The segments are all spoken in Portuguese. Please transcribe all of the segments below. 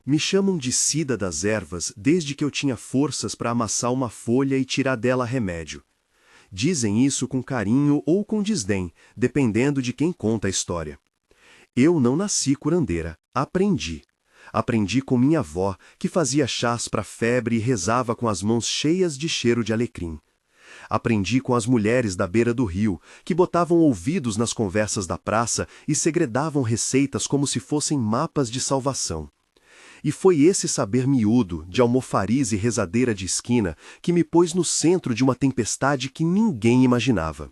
Me chamam de Cida das ervas desde que eu tinha forças para amassar uma folha e tirar dela remédio. Dizem isso com carinho ou com desdém, dependendo de quem conta a história. Eu não nasci curandeira, aprendi. Aprendi com minha avó, que fazia chás para febre e rezava com as mãos cheias de cheiro de alecrim. Aprendi com as mulheres da beira do rio, que botavam ouvidos nas conversas da praça e segredavam receitas como se fossem mapas de salvação. E foi esse saber miúdo, de almofariz e rezadeira de esquina, que me pôs no centro de uma tempestade que ninguém imaginava.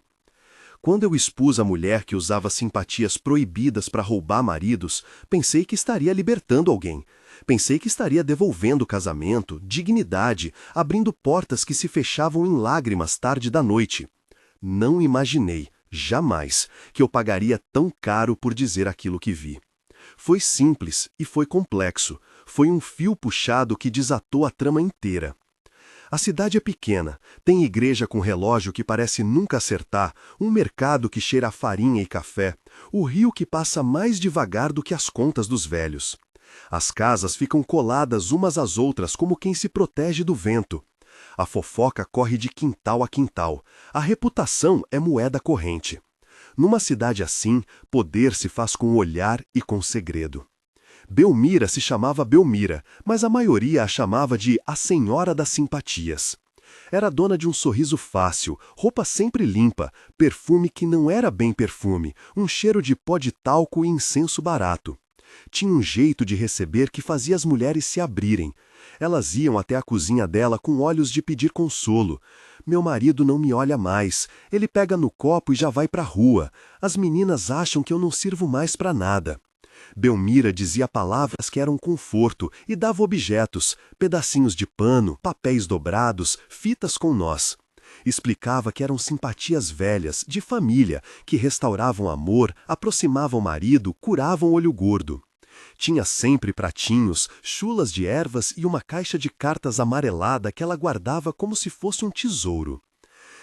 Quando eu expus a mulher que usava simpatias proibidas para roubar maridos, pensei que estaria libertando alguém. Pensei que estaria devolvendo casamento, dignidade, abrindo portas que se fechavam em lágrimas tarde da noite. Não imaginei, jamais, que eu pagaria tão caro por dizer aquilo que vi. Foi simples e foi complexo. Foi um fio puxado que desatou a trama inteira. A cidade é pequena, tem igreja com relógio que parece nunca acertar, um mercado que cheira a farinha e café, o rio que passa mais devagar do que as contas dos velhos. As casas ficam coladas umas às outras como quem se protege do vento. A fofoca corre de quintal a quintal, a reputação é moeda corrente. Numa cidade assim, poder se faz com olhar e com segredo. Belmira se chamava Belmira, mas a maioria a chamava de a Senhora das Simpatias. Era dona de um sorriso fácil, roupa sempre limpa, perfume que não era bem perfume, um cheiro de pó de talco e incenso barato. Tinha um jeito de receber que fazia as mulheres se abrirem. Elas iam até a cozinha dela com olhos de pedir consolo. Meu marido não me olha mais, ele pega no copo e já vai para a rua. As meninas acham que eu não sirvo mais para nada. Belmira dizia palavras que eram conforto e dava objetos, pedacinhos de pano, papéis dobrados, fitas com nós. Explicava que eram simpatias velhas, de família, que restauravam amor, aproximavam o marido, curavam o olho gordo. Tinha sempre pratinhos, chulas de ervas e uma caixa de cartas amarelada que ela guardava como se fosse um tesouro.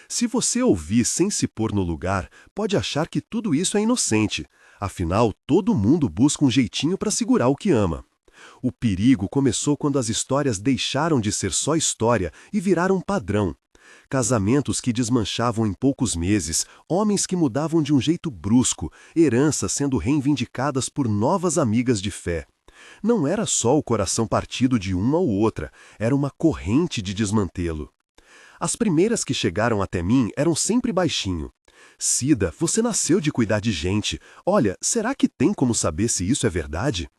Se você ouvir sem se pôr no lugar, pode achar que tudo isso é inocente. Afinal, todo mundo busca um jeitinho para segurar o que ama. O perigo começou quando as histórias deixaram de ser só história e viraram padrão. Casamentos que desmanchavam em poucos meses, homens que mudavam de um jeito brusco, heranças sendo reivindicadas por novas amigas de fé. Não era só o coração partido de uma ou outra, era uma corrente de desmantelo. As primeiras que chegaram até mim eram sempre baixinho. Cida, você nasceu de cuidar de gente. Olha, será que tem como saber se isso é verdade?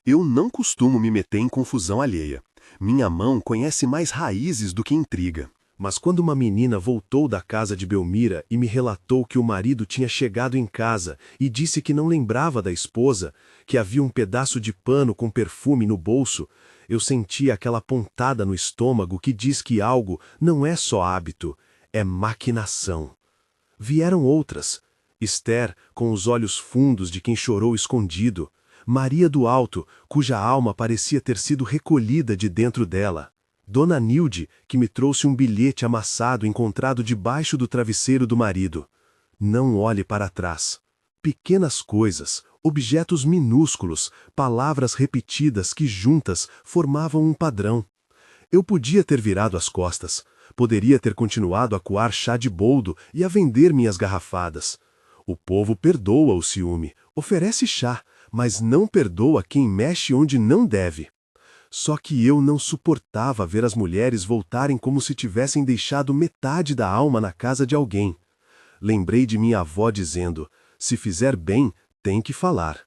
Eu não costumo me meter em confusão alheia. Minha mão conhece mais raízes do que intriga. Mas quando uma menina voltou da casa de Belmira e me relatou que o marido tinha chegado em casa e disse que não lembrava da esposa, que havia um pedaço de pano com perfume no bolso, eu senti aquela pontada no estômago que diz que algo não é só hábito, é maquinação. Vieram outras. Esther, com os olhos fundos de quem chorou escondido. Maria do Alto, cuja alma parecia ter sido recolhida de dentro dela. Dona Nilde, que me trouxe um bilhete amassado encontrado debaixo do travesseiro do marido. Não olhe para trás. Pequenas coisas, objetos minúsculos, palavras repetidas que juntas formavam um padrão. Eu podia ter virado as costas. Poderia ter continuado a coar chá de boldo e a vender minhas garrafadas. O povo perdoa o ciúme, oferece chá, mas não perdoa quem mexe onde não deve. Só que eu não suportava ver as mulheres voltarem como se tivessem deixado metade da alma na casa de alguém. Lembrei de minha avó dizendo, se fizer bem, tem que falar.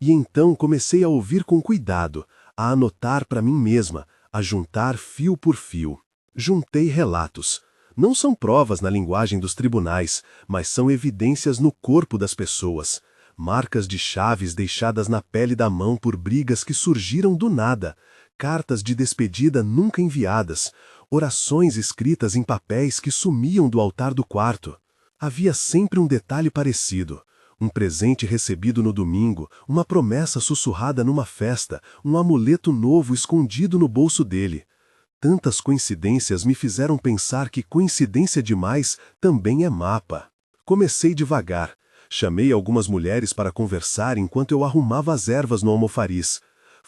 E então comecei a ouvir com cuidado, a anotar para mim mesma, a juntar fio por fio. Juntei relatos. Não são provas na linguagem dos tribunais, mas são evidências no corpo das pessoas. Marcas de chaves deixadas na pele da mão por brigas que surgiram do nada. Cartas de despedida nunca enviadas. Orações escritas em papéis que sumiam do altar do quarto. Havia sempre um detalhe parecido. Um presente recebido no domingo, uma promessa sussurrada numa festa, um amuleto novo escondido no bolso dele. Tantas coincidências me fizeram pensar que coincidência demais também é mapa. Comecei devagar. Chamei algumas mulheres para conversar enquanto eu arrumava as ervas no almofariz.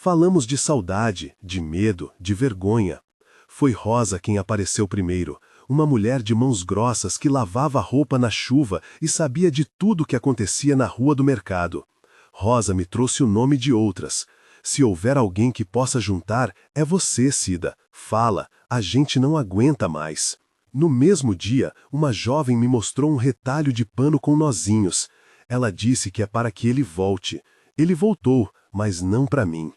Falamos de saudade, de medo, de vergonha. Foi Rosa quem apareceu primeiro, uma mulher de mãos grossas que lavava a roupa na chuva e sabia de tudo o que acontecia na rua do mercado. Rosa me trouxe o nome de outras. Se houver alguém que possa juntar, é você, Cida. Fala, a gente não aguenta mais. No mesmo dia, uma jovem me mostrou um retalho de pano com nozinhos. Ela disse que é para que ele volte. Ele voltou, mas não para mim.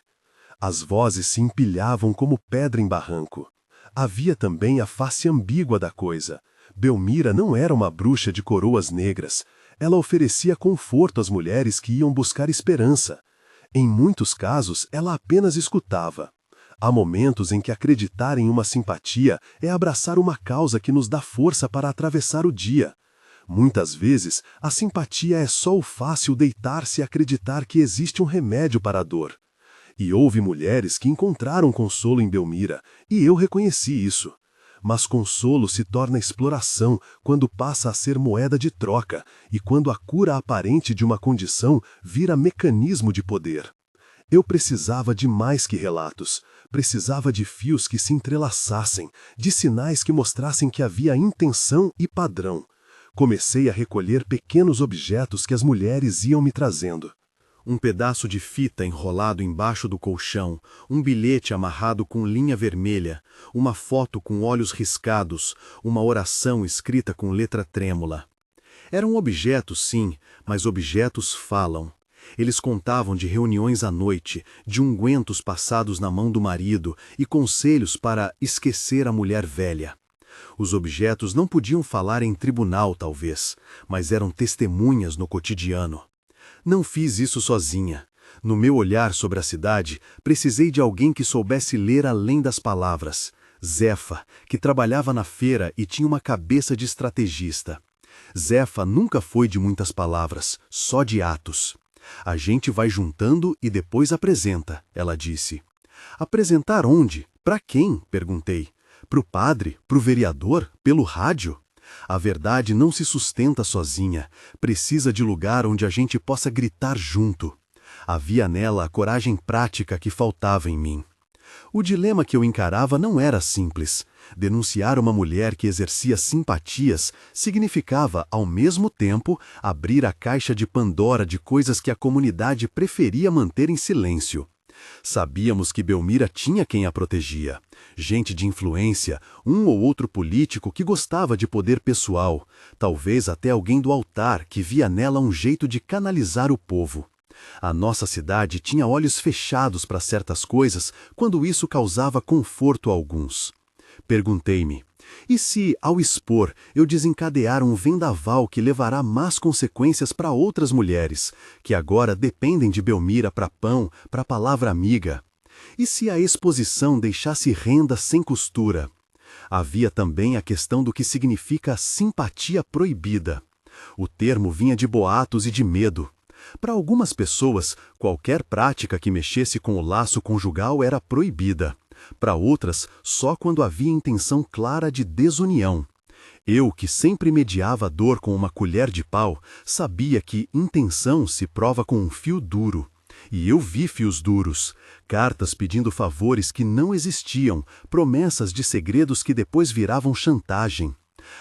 As vozes se empilhavam como pedra em barranco. Havia também a face ambígua da coisa. Belmira não era uma bruxa de coroas negras. Ela oferecia conforto às mulheres que iam buscar esperança. Em muitos casos, ela apenas escutava. Há momentos em que acreditar em uma simpatia é abraçar uma causa que nos dá força para atravessar o dia. Muitas vezes, a simpatia é só o fácil deitar-se e acreditar que existe um remédio para a dor. E houve mulheres que encontraram consolo em Belmira, e eu reconheci isso. Mas consolo se torna exploração quando passa a ser moeda de troca e quando a cura aparente de uma condição vira mecanismo de poder. Eu precisava de mais que relatos, precisava de fios que se entrelaçassem, de sinais que mostrassem que havia intenção e padrão. Comecei a recolher pequenos objetos que as mulheres iam me trazendo. Um pedaço de fita enrolado embaixo do colchão, um bilhete amarrado com linha vermelha, uma foto com olhos riscados, uma oração escrita com letra trêmula. Eram objetos, sim, mas objetos falam. Eles contavam de reuniões à noite, de ungüentos passados na mão do marido e conselhos para esquecer a mulher velha. Os objetos não podiam falar em tribunal, talvez, mas eram testemunhas no cotidiano. Não fiz isso sozinha. No meu olhar sobre a cidade, precisei de alguém que soubesse ler além das palavras. Zefa, que trabalhava na feira e tinha uma cabeça de estrategista. Zefa nunca foi de muitas palavras, só de atos. A gente vai juntando e depois apresenta, ela disse. Apresentar onde? Para quem? Perguntei. Pro padre? Pro vereador? Pelo rádio? A verdade não se sustenta sozinha, precisa de lugar onde a gente possa gritar junto. Havia nela a coragem prática que faltava em mim. O dilema que eu encarava não era simples. Denunciar uma mulher que exercia simpatias significava, ao mesmo tempo, abrir a caixa de Pandora de coisas que a comunidade preferia manter em silêncio. Sabíamos que Belmira tinha quem a protegia. Gente de influência, um ou outro político que gostava de poder pessoal, talvez até alguém do altar que via nela um jeito de canalizar o povo. A nossa cidade tinha olhos fechados para certas coisas quando isso causava conforto a alguns. Perguntei-me, e se, ao expor, eu desencadear um vendaval que levará más consequências para outras mulheres, que agora dependem de Belmira para pão, para palavra amiga? E se a exposição deixasse renda sem costura? Havia também a questão do que significa simpatia proibida. O termo vinha de boatos e de medo. Para algumas pessoas, qualquer prática que mexesse com o laço conjugal era proibida. Para outras, só quando havia intenção clara de desunião. Eu, que sempre mediava a dor com uma colher de pau, sabia que intenção se prova com um fio duro. E eu vi fios duros, cartas pedindo favores que não existiam, promessas de segredos que depois viravam chantagem.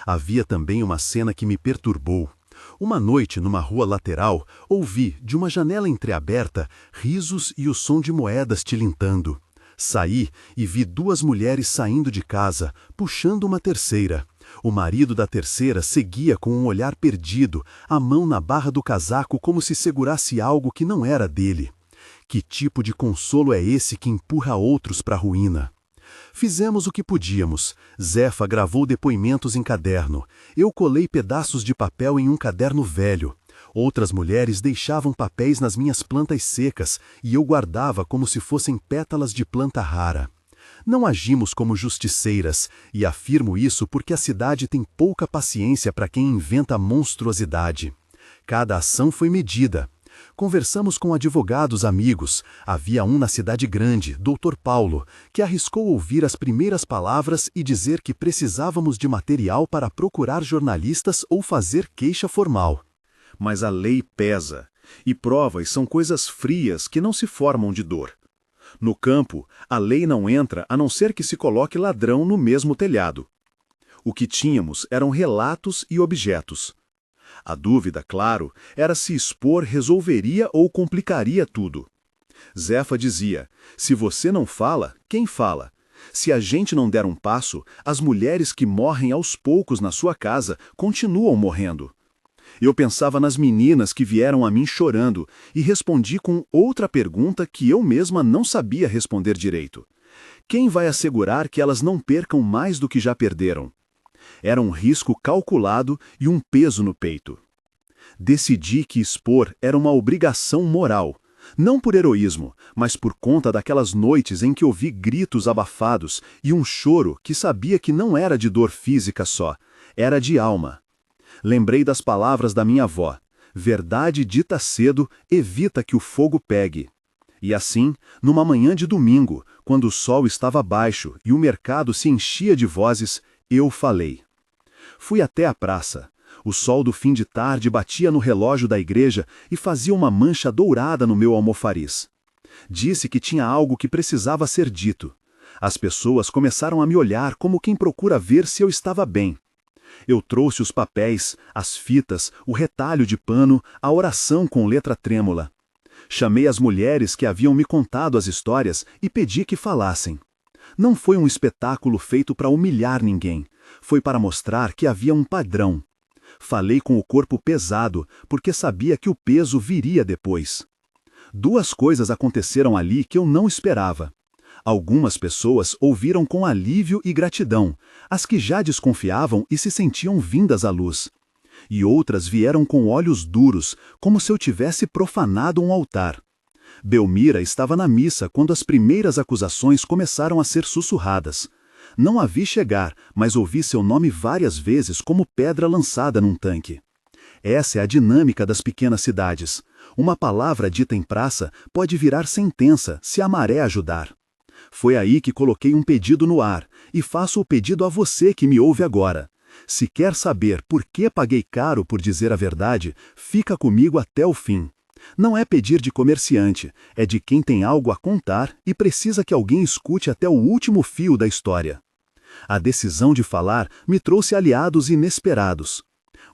Havia também uma cena que me perturbou. Uma noite, numa rua lateral, ouvi, de uma janela entreaberta, risos e o som de moedas tilintando. Saí e vi duas mulheres saindo de casa, puxando uma terceira. O marido da terceira seguia com um olhar perdido, a mão na barra do casaco como se segurasse algo que não era dele. Que tipo de consolo é esse que empurra outros para a ruína? Fizemos o que podíamos. Zefa gravou depoimentos em caderno. Eu colei pedaços de papel em um caderno velho. Outras mulheres deixavam papéis nas minhas plantas secas e eu guardava como se fossem pétalas de planta rara. Não agimos como justiceiras, e afirmo isso porque a cidade tem pouca paciência para quem inventa monstruosidade. Cada ação foi medida. Conversamos com advogados amigos. Havia um na cidade grande, Dr. Paulo, que arriscou ouvir as primeiras palavras e dizer que precisávamos de material para procurar jornalistas ou fazer queixa formal. Mas a lei pesa, e provas são coisas frias que não se formam de dor. No campo, a lei não entra a não ser que se coloque ladrão no mesmo telhado. O que tínhamos eram relatos e objetos. A dúvida, claro, era se expor resolveria ou complicaria tudo. Zefa dizia, se você não fala, quem fala? Se a gente não der um passo, as mulheres que morrem aos poucos na sua casa continuam morrendo. Eu pensava nas meninas que vieram a mim chorando e respondi com outra pergunta que eu mesma não sabia responder direito. Quem vai assegurar que elas não percam mais do que já perderam? Era um risco calculado e um peso no peito. Decidi que expor era uma obrigação moral, não por heroísmo, mas por conta daquelas noites em que ouvi gritos abafados e um choro que sabia que não era de dor física só, era de alma. Lembrei das palavras da minha avó, verdade dita cedo evita que o fogo pegue. E assim, numa manhã de domingo, quando o sol estava baixo e o mercado se enchia de vozes, eu falei. Fui até a praça. O sol do fim de tarde batia no relógio da igreja e fazia uma mancha dourada no meu almofariz. Disse que tinha algo que precisava ser dito. As pessoas começaram a me olhar como quem procura ver se eu estava bem. Eu trouxe os papéis, as fitas, o retalho de pano, a oração com letra trêmula. Chamei as mulheres que haviam me contado as histórias e pedi que falassem. Não foi um espetáculo feito para humilhar ninguém. Foi para mostrar que havia um padrão. Falei com o corpo pesado, porque sabia que o peso viria depois. Duas coisas aconteceram ali que eu não esperava. Algumas pessoas ouviram com alívio e gratidão, as que já desconfiavam e se sentiam vindas à luz. E outras vieram com olhos duros, como se eu tivesse profanado um altar. Belmira estava na missa quando as primeiras acusações começaram a ser sussurradas. Não a vi chegar, mas ouvi seu nome várias vezes como pedra lançada num tanque. Essa é a dinâmica das pequenas cidades. Uma palavra dita em praça pode virar sentença se a maré ajudar. Foi aí que coloquei um pedido no ar, e faço o pedido a você que me ouve agora. Se quer saber por que paguei caro por dizer a verdade, fica comigo até o fim. Não é pedir de comerciante, é de quem tem algo a contar e precisa que alguém escute até o último fio da história. A decisão de falar me trouxe aliados inesperados.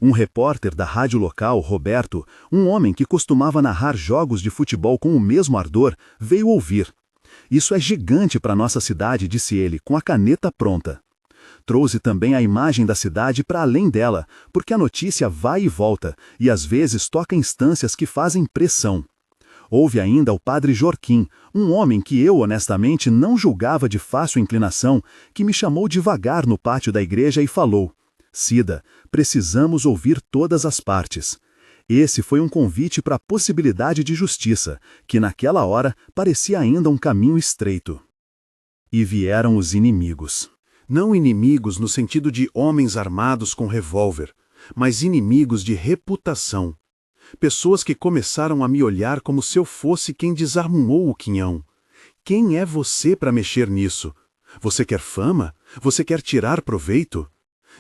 Um repórter da rádio local, Roberto, um homem que costumava narrar jogos de futebol com o mesmo ardor, veio ouvir. Isso é gigante para nossa cidade, disse ele, com a caneta pronta. Trouxe também a imagem da cidade para além dela, porque a notícia vai e volta, e às vezes toca instâncias que fazem pressão. Houve ainda o padre Jorquim, um homem que eu honestamente não julgava de fácil inclinação, que me chamou devagar no pátio da igreja e falou: Cida, precisamos ouvir todas as partes. Esse foi um convite para a possibilidade de justiça, que naquela hora parecia ainda um caminho estreito. E vieram os inimigos. Não inimigos no sentido de homens armados com revólver, mas inimigos de reputação. Pessoas que começaram a me olhar como se eu fosse quem desarmou o quinhão. Quem é você para mexer nisso? Você quer fama? Você quer tirar proveito?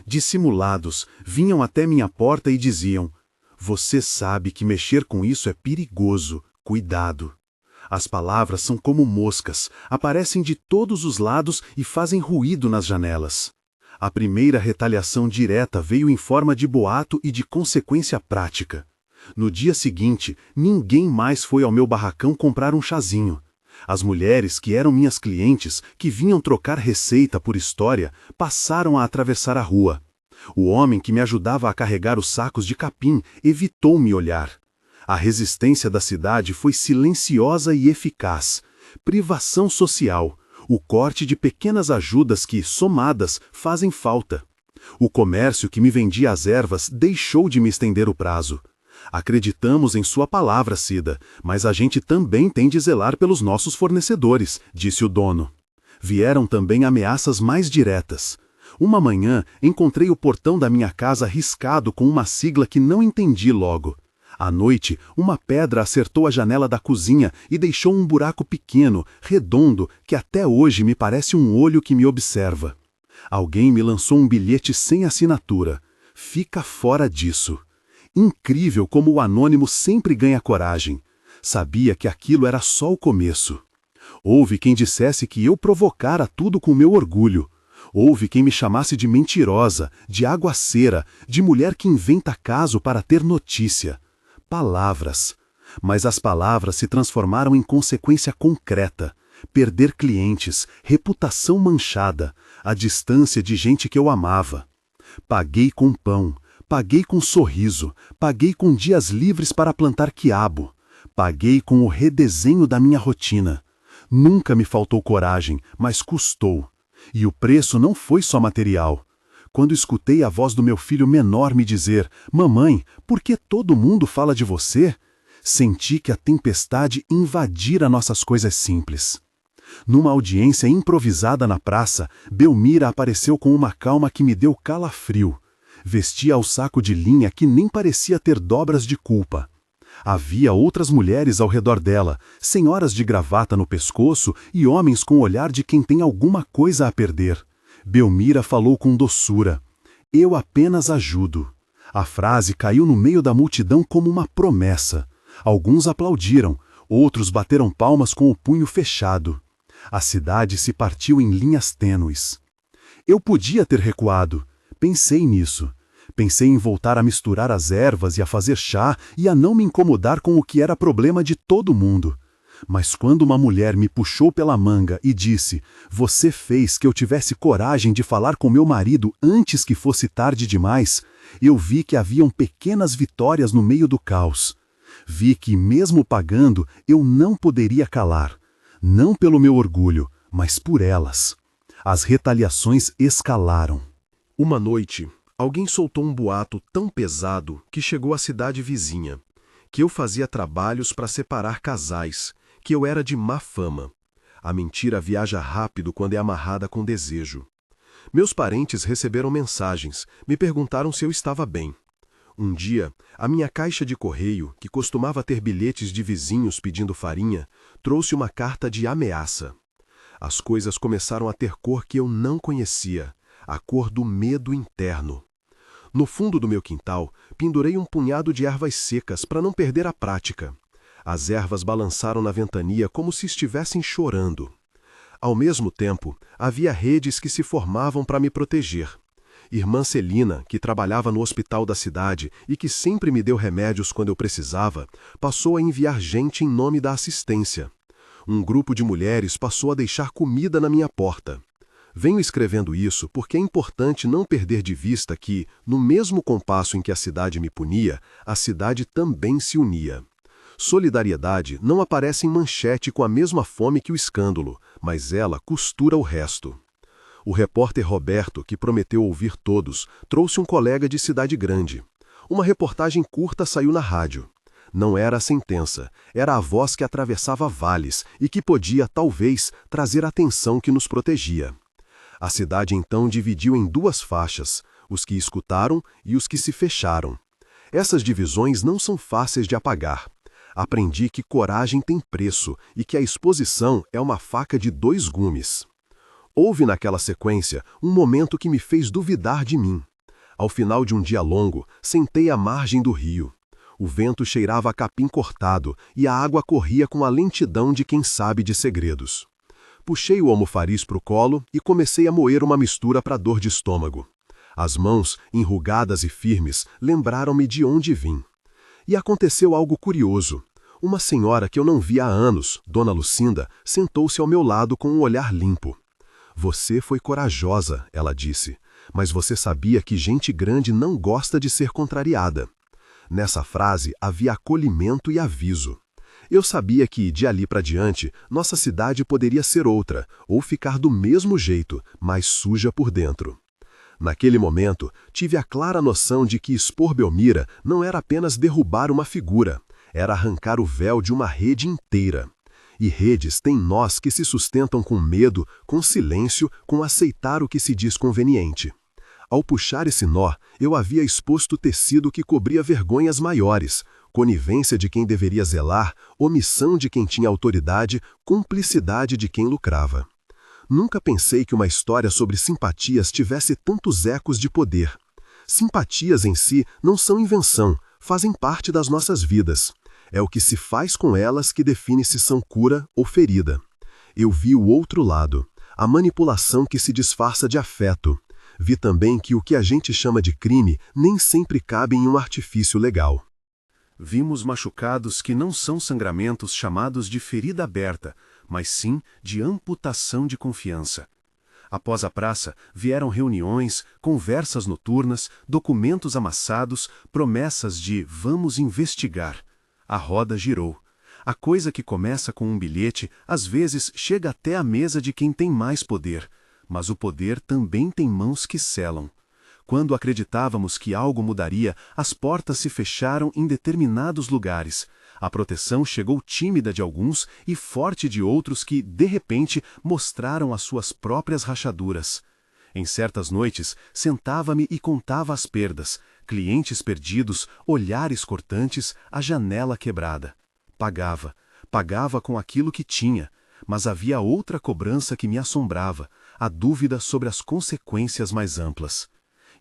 Dissimulados, vinham até minha porta e diziam: Você sabe que mexer com isso é perigoso, cuidado. As palavras são como moscas, aparecem de todos os lados e fazem ruído nas janelas. A primeira retaliação direta veio em forma de boato e de consequência prática. No dia seguinte, ninguém mais foi ao meu barracão comprar um chazinho. As mulheres que eram minhas clientes, que vinham trocar receita por história, passaram a atravessar a rua. O homem que me ajudava a carregar os sacos de capim evitou me olhar. A resistência da cidade foi silenciosa e eficaz. Privação social, o corte de pequenas ajudas que, somadas, fazem falta. O comércio que me vendia as ervas deixou de me estender o prazo. Acreditamos em sua palavra, Cida, mas a gente também tem de zelar pelos nossos fornecedores, disse o dono. Vieram também ameaças mais diretas. Uma manhã, encontrei o portão da minha casa riscado com uma sigla que não entendi logo. À noite, uma pedra acertou a janela da cozinha e deixou um buraco pequeno, redondo, que até hoje me parece um olho que me observa. Alguém me lançou um bilhete sem assinatura. Fica fora disso. Incrível como o anônimo sempre ganha coragem. Sabia que aquilo era só o começo. Houve quem dissesse que eu provocara tudo com meu orgulho. Houve quem me chamasse de mentirosa, de aguaceira, de mulher que inventa caso para ter notícia. Palavras. Mas as palavras se transformaram em consequência concreta. Perder clientes, reputação manchada, a distância de gente que eu amava. Paguei com pão, paguei com sorriso, paguei com dias livres para plantar quiabo. Paguei com o redesenho da minha rotina. Nunca me faltou coragem, mas custou. E o preço não foi só material. Quando escutei a voz do meu filho menor me dizer: "Mamãe, por que todo mundo fala de você?", senti que a tempestade invadira nossas coisas simples. Numa audiência improvisada na praça, Belmira apareceu com uma calma que me deu calafrio. Vestia ao saco de linha que nem parecia ter dobras de culpa. Havia outras mulheres ao redor dela, senhoras de gravata no pescoço e homens com o olhar de quem tem alguma coisa a perder. Belmira falou com doçura: "Eu apenas ajudo." A frase caiu no meio da multidão como uma promessa. Alguns aplaudiram, outros bateram palmas com o punho fechado. A cidade se partiu em linhas tênues. Eu podia ter recuado. Pensei nisso. Pensei em voltar a misturar as ervas e a fazer chá e a não me incomodar com o que era problema de todo mundo. Mas quando uma mulher me puxou pela manga e disse: "Você fez que eu tivesse coragem de falar com meu marido antes que fosse tarde demais", eu vi que haviam pequenas vitórias no meio do caos. Vi que, mesmo pagando, eu não poderia calar. Não pelo meu orgulho, mas por elas. As retaliações escalaram. Uma noite, alguém soltou um boato tão pesado que chegou à cidade vizinha, que eu fazia trabalhos para separar casais, que eu era de má fama. A mentira viaja rápido quando é amarrada com desejo. Meus parentes receberam mensagens, me perguntaram se eu estava bem. Um dia, a minha caixa de correio, que costumava ter bilhetes de vizinhos pedindo farinha, trouxe uma carta de ameaça. As coisas começaram a ter cor que eu não conhecia, a cor do medo interno. No fundo do meu quintal, pendurei um punhado de ervas secas para não perder a prática. As ervas balançaram na ventania como se estivessem chorando. Ao mesmo tempo, havia redes que se formavam para me proteger. Irmã Celina, que trabalhava no hospital da cidade e que sempre me deu remédios quando eu precisava, passou a enviar gente em nome da assistência. Um grupo de mulheres passou a deixar comida na minha porta. Venho escrevendo isso porque é importante não perder de vista que, no mesmo compasso em que a cidade me punia, a cidade também se unia. Solidariedade não aparece em manchete com a mesma fome que o escândalo, mas ela costura o resto. O repórter Roberto, que prometeu ouvir todos, trouxe um colega de cidade grande. Uma reportagem curta saiu na rádio. Não era a sentença, era a voz que atravessava vales e que podia, talvez, trazer a atenção que nos protegia. A cidade então dividiu em duas faixas, os que escutaram e os que se fecharam. Essas divisões não são fáceis de apagar. Aprendi que coragem tem preço e que a exposição é uma faca de dois gumes. Houve naquela sequência um momento que me fez duvidar de mim. Ao final de um dia longo, sentei à margem do rio. O vento cheirava a capim cortado e a água corria com a lentidão de quem sabe de segredos. Puxei o almofariz para o colo e comecei a moer uma mistura para dor de estômago. As mãos, enrugadas e firmes, lembraram-me de onde vim. E aconteceu algo curioso. Uma senhora que eu não via há anos, Dona Lucinda, sentou-se ao meu lado com um olhar limpo. "Você foi corajosa", ela disse, "mas você sabia que gente grande não gosta de ser contrariada." Nessa frase havia acolhimento e aviso. Eu sabia que, de ali para diante, nossa cidade poderia ser outra, ou ficar do mesmo jeito, mas suja por dentro. Naquele momento, tive a clara noção de que expor Belmira não era apenas derrubar uma figura, era arrancar o véu de uma rede inteira. E redes têm nós que se sustentam com medo, com silêncio, com aceitar o que se diz conveniente. Ao puxar esse nó, eu havia exposto o tecido que cobria vergonhas maiores, conivência de quem deveria zelar, omissão de quem tinha autoridade, cumplicidade de quem lucrava. Nunca pensei que uma história sobre simpatias tivesse tantos ecos de poder. Simpatias em si não são invenção, fazem parte das nossas vidas. É o que se faz com elas que define se são cura ou ferida. Eu vi o outro lado, a manipulação que se disfarça de afeto. Vi também que o que a gente chama de crime nem sempre cabe em um artifício legal. Vimos machucados que não são sangramentos chamados de ferida aberta, mas sim de amputação de confiança. Após a praça, vieram reuniões, conversas noturnas, documentos amassados, promessas de "vamos investigar". A roda girou. A coisa que começa com um bilhete, às vezes chega até a mesa de quem tem mais poder, mas o poder também tem mãos que selam. Quando acreditávamos que algo mudaria, as portas se fecharam em determinados lugares. A proteção chegou tímida de alguns e forte de outros que, de repente, mostraram as suas próprias rachaduras. Em certas noites, sentava-me e contava as perdas, clientes perdidos, olhares cortantes, a janela quebrada. Pagava com aquilo que tinha, mas havia outra cobrança que me assombrava, a dúvida sobre as consequências mais amplas.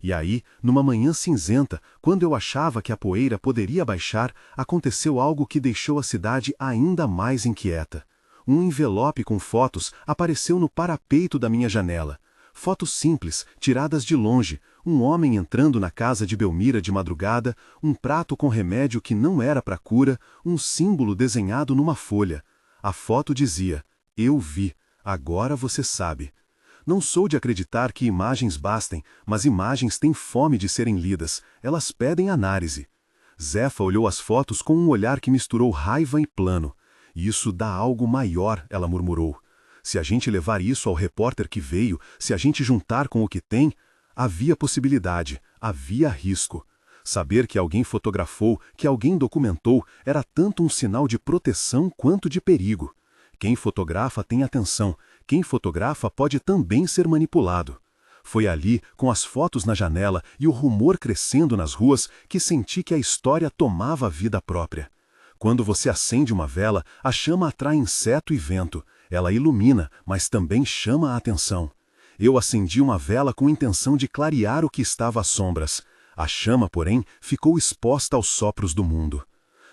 E aí, numa manhã cinzenta, quando eu achava que a poeira poderia baixar, aconteceu algo que deixou a cidade ainda mais inquieta. Um envelope com fotos apareceu no parapeito da minha janela. Fotos simples, tiradas de longe, um homem entrando na casa de Belmira de madrugada, um prato com remédio que não era para cura, um símbolo desenhado numa folha. A foto dizia: "Eu vi, agora você sabe". Não sou de acreditar que imagens bastem, mas imagens têm fome de serem lidas, elas pedem análise. Zefa olhou as fotos com um olhar que misturou raiva e plano. "Isso dá algo maior", ela murmurou. "Se a gente levar isso ao repórter que veio, se a gente juntar com o que tem..." Havia possibilidade, havia risco. Saber que alguém fotografou, que alguém documentou, era tanto um sinal de proteção quanto de perigo. Quem fotografa tem atenção, quem fotografa pode também ser manipulado. Foi ali, com as fotos na janela e o rumor crescendo nas ruas, que senti que a história tomava vida própria. Quando você acende uma vela, a chama atrai inseto e vento. Ela ilumina, mas também chama a atenção. Eu acendi uma vela com intenção de clarear o que estava às sombras. A chama, porém, ficou exposta aos sopros do mundo.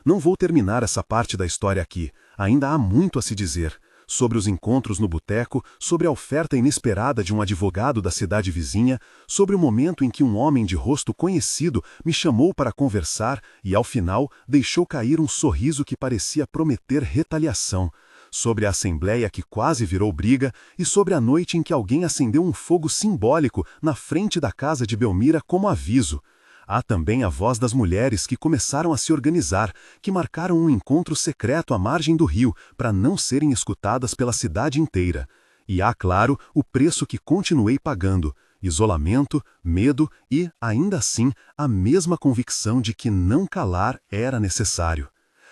Não vou terminar essa parte da história aqui. Ainda há muito a se dizer. Sobre os encontros no boteco, sobre a oferta inesperada de um advogado da cidade vizinha, sobre o momento em que um homem de rosto conhecido me chamou para conversar e, ao final, deixou cair um sorriso que parecia prometer retaliação, sobre a assembleia que quase virou briga e sobre a noite em que alguém acendeu um fogo simbólico na frente da casa de Belmira como aviso. Há também a voz das mulheres que começaram a se organizar, que marcaram um encontro secreto à margem do rio, para não serem escutadas pela cidade inteira. E há, claro, o preço que continuei pagando: isolamento, medo e, ainda assim, a mesma convicção de que não calar era necessário.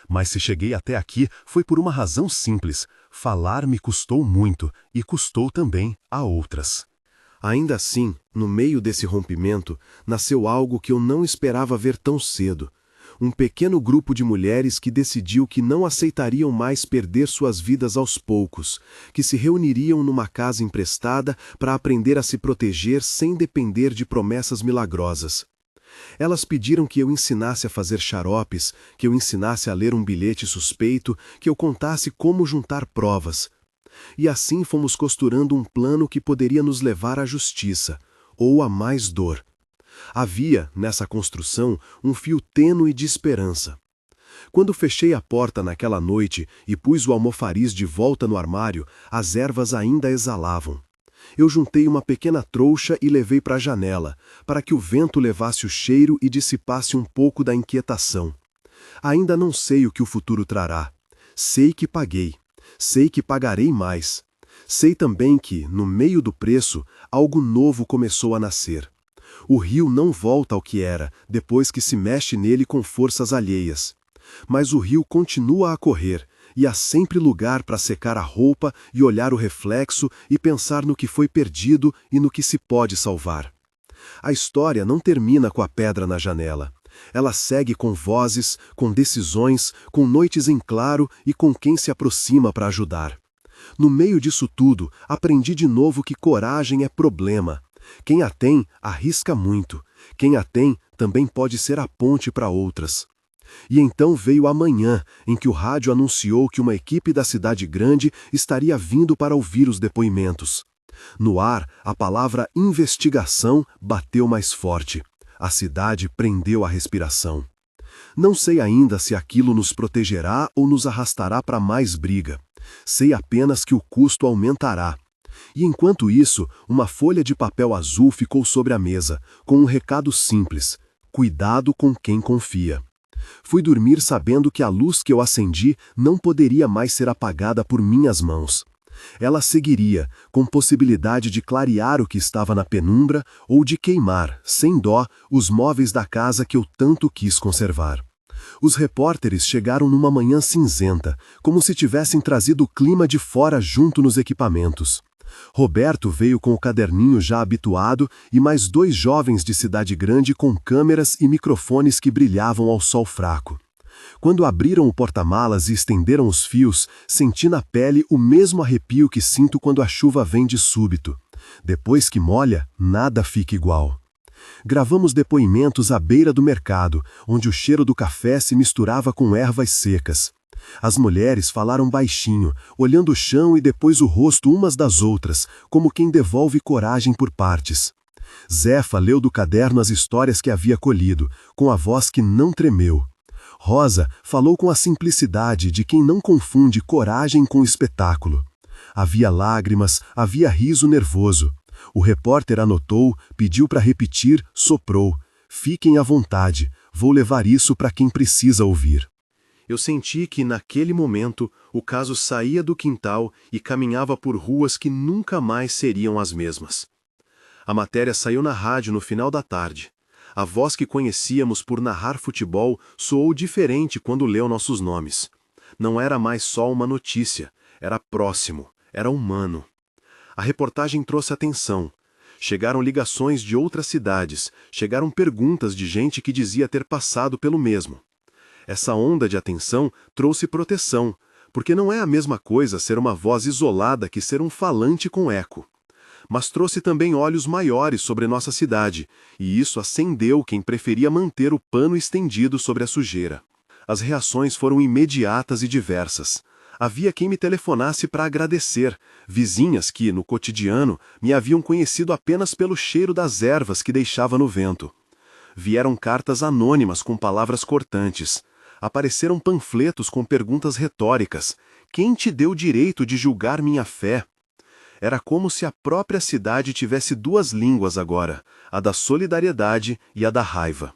Mas se cheguei até aqui foi por uma razão simples: falar me custou muito e custou também a outras. Ainda assim, no meio desse rompimento, nasceu algo que eu não esperava ver tão cedo. Um pequeno grupo de mulheres que decidiu que não aceitariam mais perder suas vidas aos poucos, que se reuniriam numa casa emprestada para aprender a se proteger sem depender de promessas milagrosas. Elas pediram que eu ensinasse a fazer xaropes, que eu ensinasse a ler um bilhete suspeito, que eu contasse como juntar provas. E assim fomos costurando um plano que poderia nos levar à justiça, ou a mais dor. Havia, nessa construção, um fio tênue de esperança. Quando fechei a porta naquela noite e pus o almofariz de volta no armário, as ervas ainda exalavam. Eu juntei uma pequena trouxa e levei para a janela, para que o vento levasse o cheiro e dissipasse um pouco da inquietação. Ainda não sei o que o futuro trará. Sei que paguei. Sei que pagarei mais. Sei também que, no meio do preço, algo novo começou a nascer. O rio não volta ao que era, depois que se mexe nele com forças alheias. Mas o rio continua a correr, e há sempre lugar para secar a roupa e olhar o reflexo e pensar no que foi perdido e no que se pode salvar. A história não termina com a pedra na janela. Ela segue com vozes, com decisões, com noites em claro e com quem se aproxima para ajudar. No meio disso tudo, aprendi de novo que coragem é problema. Quem a tem, arrisca muito. Quem a tem, também pode ser a ponte para outras. E então veio a manhã em que o rádio anunciou que uma equipe da cidade grande estaria vindo para ouvir os depoimentos. No ar, a palavra investigação bateu mais forte. A cidade prendeu a respiração. Não sei ainda se aquilo nos protegerá ou nos arrastará para mais briga. Sei apenas que o custo aumentará. E enquanto isso, uma folha de papel azul ficou sobre a mesa, com um recado simples: cuidado com quem confia. Fui dormir sabendo que a luz que eu acendi não poderia mais ser apagada por minhas mãos. Ela seguiria, com possibilidade de clarear o que estava na penumbra ou de queimar, sem dó, os móveis da casa que eu tanto quis conservar. Os repórteres chegaram numa manhã cinzenta, como se tivessem trazido o clima de fora junto nos equipamentos. Roberto veio com o caderninho já habituado e mais 2 jovens de cidade grande com câmeras e microfones que brilhavam ao sol fraco. Quando abriram o porta-malas e estenderam os fios, senti na pele o mesmo arrepio que sinto quando a chuva vem de súbito. Depois que molha, nada fica igual. Gravamos depoimentos à beira do mercado, onde o cheiro do café se misturava com ervas secas. As mulheres falaram baixinho, olhando o chão e depois o rosto umas das outras, como quem devolve coragem por partes. Zefa leu do caderno as histórias que havia colhido, com a voz que não tremeu. Rosa falou com a simplicidade de quem não confunde coragem com espetáculo. Havia lágrimas, havia riso nervoso. O repórter anotou, pediu para repetir, soprou. Fiquem à vontade, vou levar isso para quem precisa ouvir. Eu senti que, naquele momento, o caso saía do quintal e caminhava por ruas que nunca mais seriam as mesmas. A matéria saiu na rádio no final da tarde. A voz que conhecíamos por narrar futebol soou diferente quando leu nossos nomes. Não era mais só uma notícia, era próximo, era humano. A reportagem trouxe atenção. Chegaram ligações de outras cidades, chegaram perguntas de gente que dizia ter passado pelo mesmo. Essa onda de atenção trouxe proteção, porque não é a mesma coisa ser uma voz isolada que ser um falante com eco. Mas trouxe também olhos maiores sobre nossa cidade, e isso acendeu quem preferia manter o pano estendido sobre a sujeira. As reações foram imediatas e diversas. Havia quem me telefonasse para agradecer, vizinhas que, no cotidiano, me haviam conhecido apenas pelo cheiro das ervas que deixava no vento. Vieram cartas anônimas com palavras cortantes. Apareceram panfletos com perguntas retóricas. Quem te deu o direito de julgar minha fé? Era como se a própria cidade tivesse 2 línguas agora, a da solidariedade e a da raiva.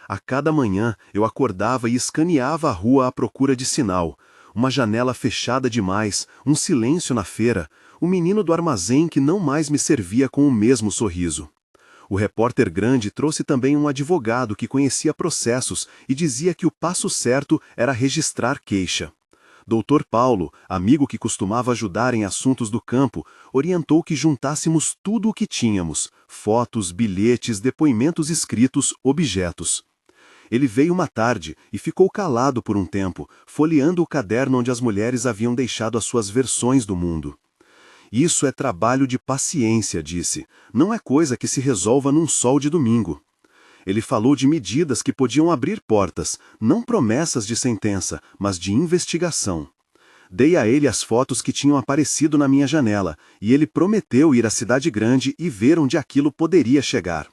A cada manhã eu acordava e escaneava a rua à procura de sinal. Uma janela fechada demais, um silêncio na feira, o menino do armazém que não mais me servia com o mesmo sorriso. O repórter grande trouxe também um advogado que conhecia processos e dizia que o passo certo era registrar queixa. Dr. Paulo, amigo que costumava ajudar em assuntos do campo, orientou que juntássemos tudo o que tínhamos: fotos, bilhetes, depoimentos escritos, objetos. Ele veio uma tarde e ficou calado por um tempo, folheando o caderno onde as mulheres haviam deixado as suas versões do mundo. Isso é trabalho de paciência, disse. Não é coisa que se resolva num sol de domingo. Ele falou de medidas que podiam abrir portas, não promessas de sentença, mas de investigação. Dei a ele as fotos que tinham aparecido na minha janela, e ele prometeu ir à cidade grande e ver onde aquilo poderia chegar.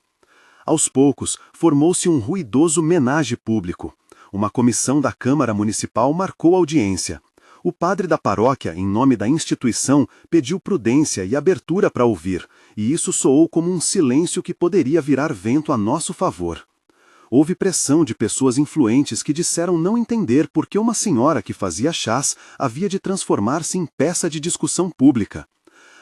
Aos poucos, formou-se um ruidoso homenagem público. Uma comissão da Câmara Municipal marcou audiência. O padre da paróquia, em nome da instituição, pediu prudência e abertura para ouvir, e isso soou como um silêncio que poderia virar vento a nosso favor. Houve pressão de pessoas influentes que disseram não entender por que uma senhora que fazia chás havia de transformar-se em peça de discussão pública.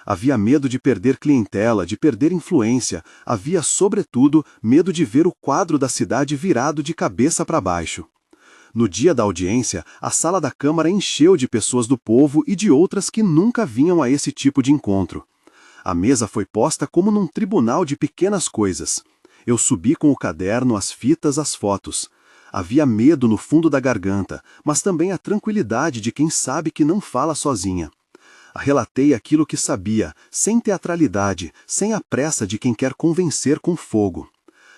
Havia medo de perder clientela, de perder influência, havia, sobretudo, medo de ver o quadro da cidade virado de cabeça para baixo. No dia da audiência, a sala da Câmara encheu de pessoas do povo e de outras que nunca vinham a esse tipo de encontro. A mesa foi posta como num tribunal de pequenas coisas. Eu subi com o caderno, as fitas, as fotos. Havia medo no fundo da garganta, mas também a tranquilidade de quem sabe que não fala sozinha. Relatei aquilo que sabia, sem teatralidade, sem a pressa de quem quer convencer com fogo.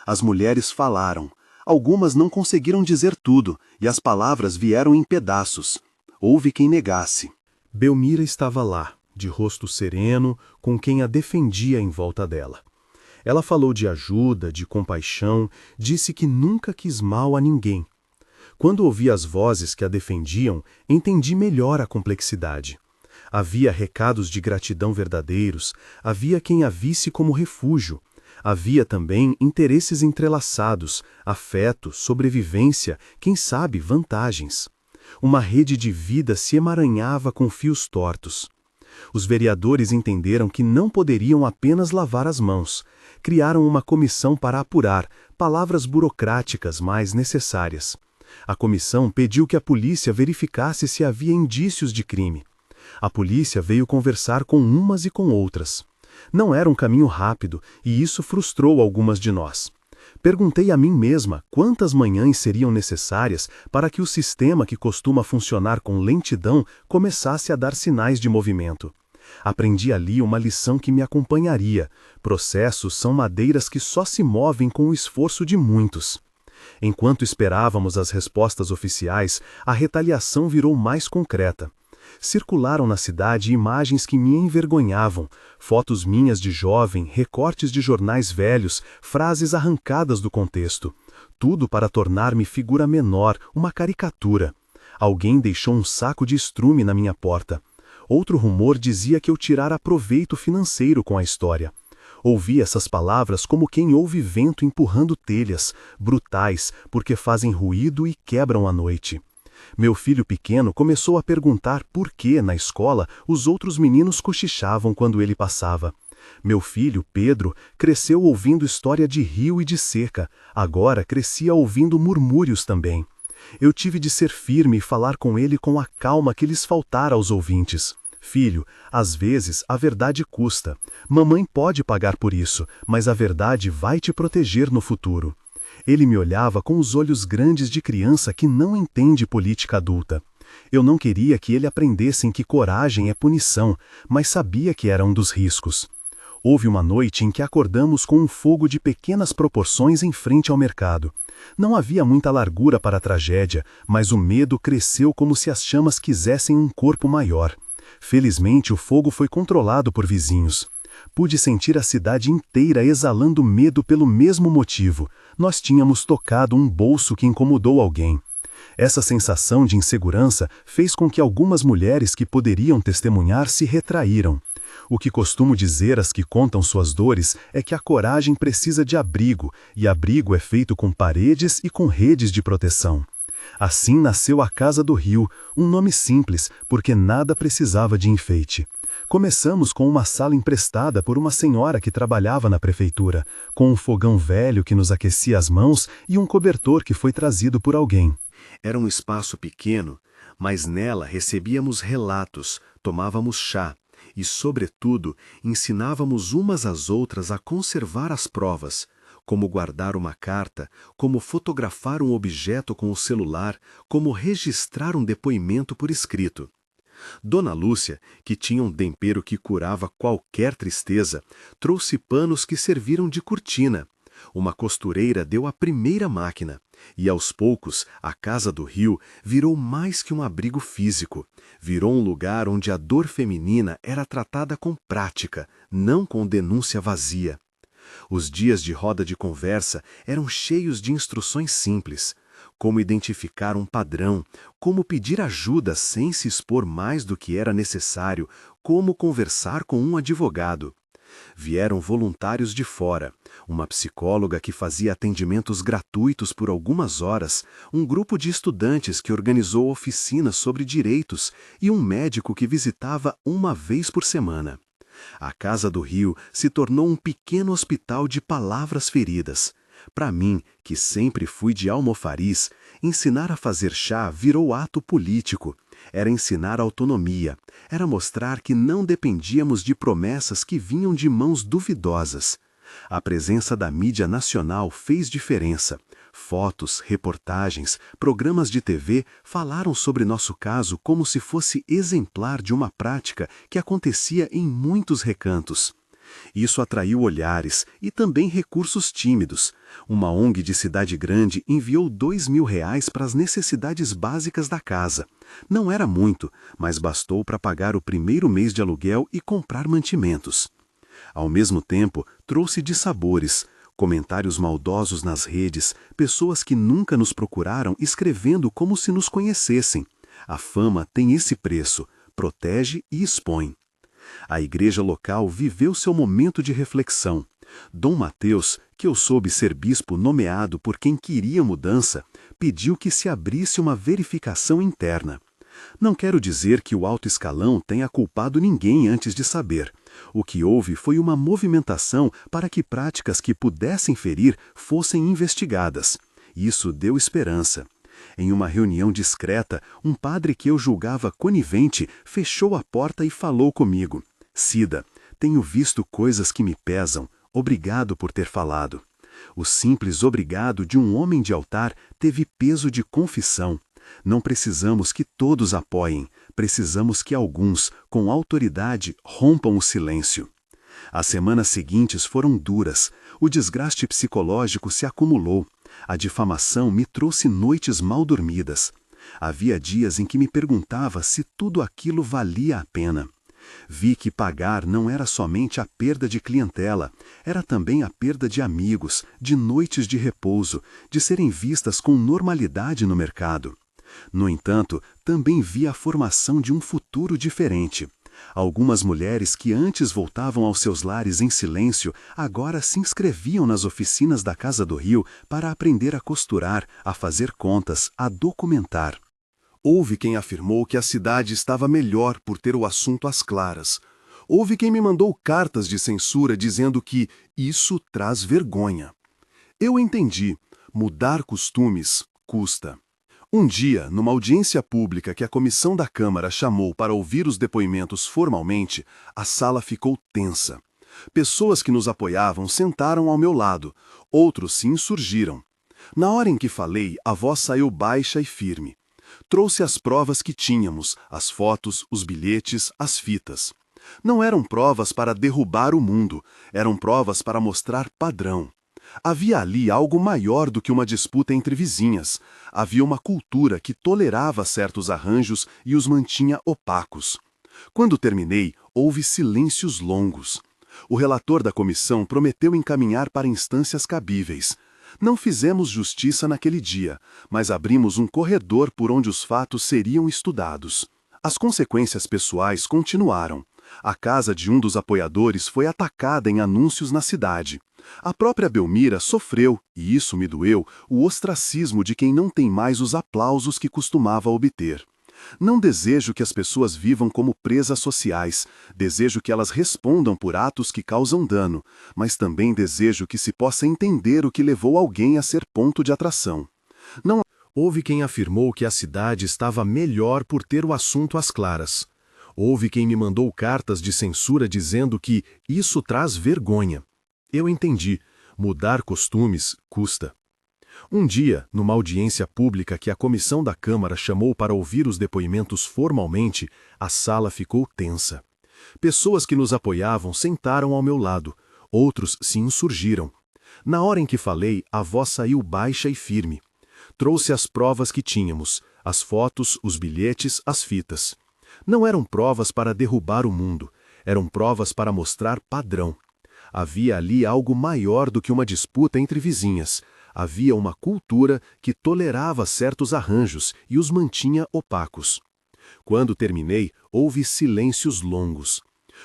As mulheres falaram. Algumas não conseguiram dizer tudo, e as palavras vieram em pedaços. Houve quem negasse. Belmira estava lá, de rosto sereno, com quem a defendia em volta dela. Ela falou de ajuda, de compaixão, disse que nunca quis mal a ninguém. Quando ouvi as vozes que a defendiam, entendi melhor a complexidade. Havia recados de gratidão verdadeiros, havia quem a visse como refúgio. Havia também interesses entrelaçados, afeto, sobrevivência, quem sabe vantagens. Uma rede de vida se emaranhava com fios tortos. Os vereadores entenderam que não poderiam apenas lavar as mãos. Criaram uma comissão para apurar palavras burocráticas mais necessárias. A comissão pediu que a polícia verificasse se havia indícios de crime. A polícia veio conversar com umas e com outras. Não era um caminho rápido, e isso frustrou algumas de nós. Perguntei a mim mesma quantas manhãs seriam necessárias para que o sistema que costuma funcionar com lentidão começasse a dar sinais de movimento. Aprendi ali uma lição que me acompanharia. Processos são madeiras que só se movem com o esforço de muitos. Enquanto esperávamos as respostas oficiais, a retaliação virou mais concreta. Circularam na cidade imagens que me envergonhavam, fotos minhas de jovem, recortes de jornais velhos, frases arrancadas do contexto. Tudo para tornar-me figura menor, uma caricatura. Alguém deixou um saco de estrume na minha porta. Outro rumor dizia que eu tirara proveito financeiro com a história. Ouvi essas palavras como quem ouve vento empurrando telhas, brutais, porque fazem ruído e quebram a noite. Meu filho pequeno começou a perguntar por que, na escola, os outros meninos cochichavam quando ele passava. Meu filho, Pedro, cresceu ouvindo história de rio e de seca, agora crescia ouvindo murmúrios também. Eu tive de ser firme e falar com ele com a calma que lhes faltara aos ouvintes. Filho, às vezes a verdade custa. Mamãe pode pagar por isso, mas a verdade vai te proteger no futuro. Ele me olhava com os olhos grandes de criança que não entende política adulta. Eu não queria que ele aprendesse em que coragem é punição, mas sabia que era um dos riscos. Houve uma noite em que acordamos com um fogo de pequenas proporções em frente ao mercado. Não havia muita largura para a tragédia, mas o medo cresceu como se as chamas quisessem um corpo maior. Felizmente, o fogo foi controlado por vizinhos. Pude sentir a cidade inteira exalando medo pelo mesmo motivo. Nós tínhamos tocado um bolso que incomodou alguém. Essa sensação de insegurança fez com que algumas mulheres que poderiam testemunhar se retraíram. O que costumo dizer às que contam suas dores é que a coragem precisa de abrigo, e abrigo é feito com paredes e com redes de proteção. Assim nasceu a Casa do Rio, um nome simples, porque nada precisava de enfeite. Começamos com uma sala emprestada por uma senhora que trabalhava na prefeitura, com um fogão velho que nos aquecia as mãos e um cobertor que foi trazido por alguém. Era um espaço pequeno, mas nela recebíamos relatos, tomávamos chá e, sobretudo, ensinávamos umas às outras a conservar as provas, como guardar uma carta, como fotografar um objeto com o celular, como registrar um depoimento por escrito. Dona Lúcia, que tinha um tempero que curava qualquer tristeza, trouxe panos que serviram de cortina. Uma costureira deu a primeira máquina, e aos poucos a Casa do Rio virou mais que um abrigo físico. Virou um lugar onde a dor feminina era tratada com prática, não com denúncia vazia. Os dias de roda de conversa eram cheios de instruções simples. Como identificar um padrão, como pedir ajuda sem se expor mais do que era necessário, como conversar com um advogado. Vieram voluntários de fora, uma psicóloga que fazia atendimentos gratuitos por algumas horas, um grupo de estudantes que organizou oficinas sobre direitos e um médico que visitava uma vez por semana. A Casa do Rio se tornou um pequeno hospital de palavras feridas. Para mim, que sempre fui de almofariz, ensinar a fazer chá virou ato político. Era ensinar autonomia, era mostrar que não dependíamos de promessas que vinham de mãos duvidosas. A presença da mídia nacional fez diferença. Fotos, reportagens, programas de TV falaram sobre nosso caso como se fosse exemplar de uma prática que acontecia em muitos recantos. Isso atraiu olhares e também recursos tímidos. Uma ONG de cidade grande enviou R$ 2.000 para as necessidades básicas da casa. Não era muito, mas bastou para pagar o primeiro mês de aluguel e comprar mantimentos. Ao mesmo tempo, trouxe dissabores, comentários maldosos nas redes, pessoas que nunca nos procuraram escrevendo como se nos conhecessem. A fama tem esse preço, protege e expõe. A igreja local viveu seu momento de reflexão. Dom Mateus, que eu soube ser bispo nomeado por quem queria mudança, pediu que se abrisse uma verificação interna. Não quero dizer que o alto escalão tenha culpado ninguém antes de saber. O que houve foi uma movimentação para que práticas que pudessem ferir fossem investigadas. Isso deu esperança. Em uma reunião discreta, um padre que eu julgava conivente fechou a porta e falou comigo. Cida, tenho visto coisas que me pesam. Obrigado por ter falado. O simples obrigado de um homem de altar teve peso de confissão. Não precisamos que todos apoiem, precisamos que alguns, com autoridade, rompam o silêncio. As semanas seguintes foram duras. O desgaste psicológico se acumulou. A difamação me trouxe noites mal dormidas. Havia dias em que me perguntava se tudo aquilo valia a pena. Vi que pagar não era somente a perda de clientela, era também a perda de amigos, de noites de repouso, de serem vistas com normalidade no mercado. No entanto, também vi a formação de um futuro diferente. Algumas mulheres que antes voltavam aos seus lares em silêncio, agora se inscreviam nas oficinas da Casa do Rio para aprender a costurar, a fazer contas, a documentar. Houve quem afirmou que a cidade estava melhor por ter o assunto às claras. Houve quem me mandou cartas de censura dizendo que isso traz vergonha. Eu entendi. Mudar costumes custa. Um dia, numa audiência pública que a comissão da Câmara chamou para ouvir os depoimentos formalmente, a sala ficou tensa. Pessoas que nos apoiavam sentaram ao meu lado, outros se insurgiram. Na hora em que falei, a voz saiu baixa e firme. Trouxe as provas que tínhamos, as fotos, os bilhetes, as fitas. Não eram provas para derrubar o mundo, eram provas para mostrar padrão. Havia ali algo maior do que uma disputa entre vizinhas. Havia uma cultura que tolerava certos arranjos e os mantinha opacos. Quando terminei, houve silêncios longos. O relator da comissão prometeu encaminhar para instâncias cabíveis. Não fizemos justiça naquele dia, mas abrimos um corredor por onde os fatos seriam estudados. As consequências pessoais continuaram. A casa de um dos apoiadores foi atacada em anúncios na cidade. A própria Belmira sofreu, e isso me doeu, o ostracismo de quem não tem mais os aplausos que costumava obter. Não desejo que as pessoas vivam como presas sociais, desejo que elas respondam por atos que causam dano, mas também desejo que se possa entender o que levou alguém a ser ponto de atração. Não houve quem afirmou que a cidade estava melhor por ter o assunto às claras. Houve quem me mandou cartas de censura dizendo que isso traz vergonha. Eu entendi. Mudar costumes custa. Um dia, numa audiência pública que a comissão da Câmara chamou para ouvir os depoimentos formalmente, a sala ficou tensa. Pessoas que nos apoiavam sentaram ao meu lado, outros se insurgiram. Na hora em que falei, a voz saiu baixa e firme. Trouxe as provas que tínhamos, as fotos, os bilhetes, as fitas. Não eram provas para derrubar o mundo, eram provas para mostrar padrão. Havia ali algo maior do que uma disputa entre vizinhas. Havia uma cultura que tolerava certos arranjos e os mantinha opacos. Quando terminei, houve silêncios longos.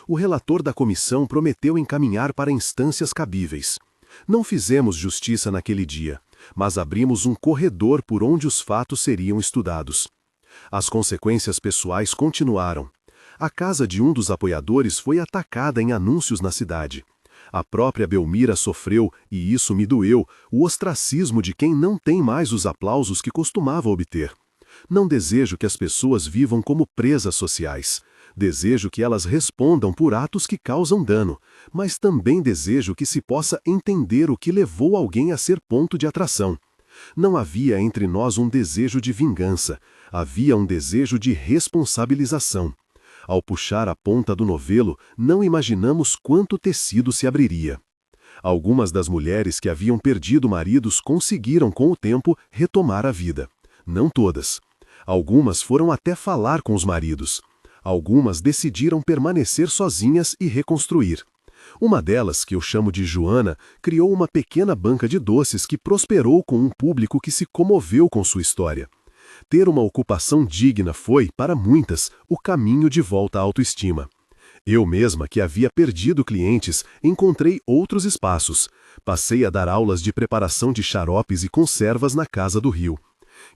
O relator da comissão prometeu encaminhar para instâncias cabíveis. Não fizemos justiça naquele dia, mas abrimos um corredor por onde os fatos seriam estudados. As consequências pessoais continuaram. A casa de um dos apoiadores foi atacada em anúncios na cidade. A própria Belmira sofreu, e isso me doeu, o ostracismo de quem não tem mais os aplausos que costumava obter. Não desejo que as pessoas vivam como presas sociais. Desejo que elas respondam por atos que causam dano, mas também desejo que se possa entender o que levou alguém a ser ponto de atração. Não havia entre nós um desejo de vingança, havia um desejo de responsabilização. Ao puxar a ponta do novelo, não imaginamos quanto tecido se abriria. Algumas das mulheres que haviam perdido maridos conseguiram, com o tempo, retomar a vida. Não todas. Algumas foram até falar com os maridos. Algumas decidiram permanecer sozinhas e reconstruir. Uma delas, que eu chamo de Joana, criou uma pequena banca de doces que prosperou com um público que se comoveu com sua história. Ter uma ocupação digna foi, para muitas, o caminho de volta à autoestima. Eu mesma, que havia perdido clientes, encontrei outros espaços. Passei a dar aulas de preparação de xaropes e conservas na Casa do Rio.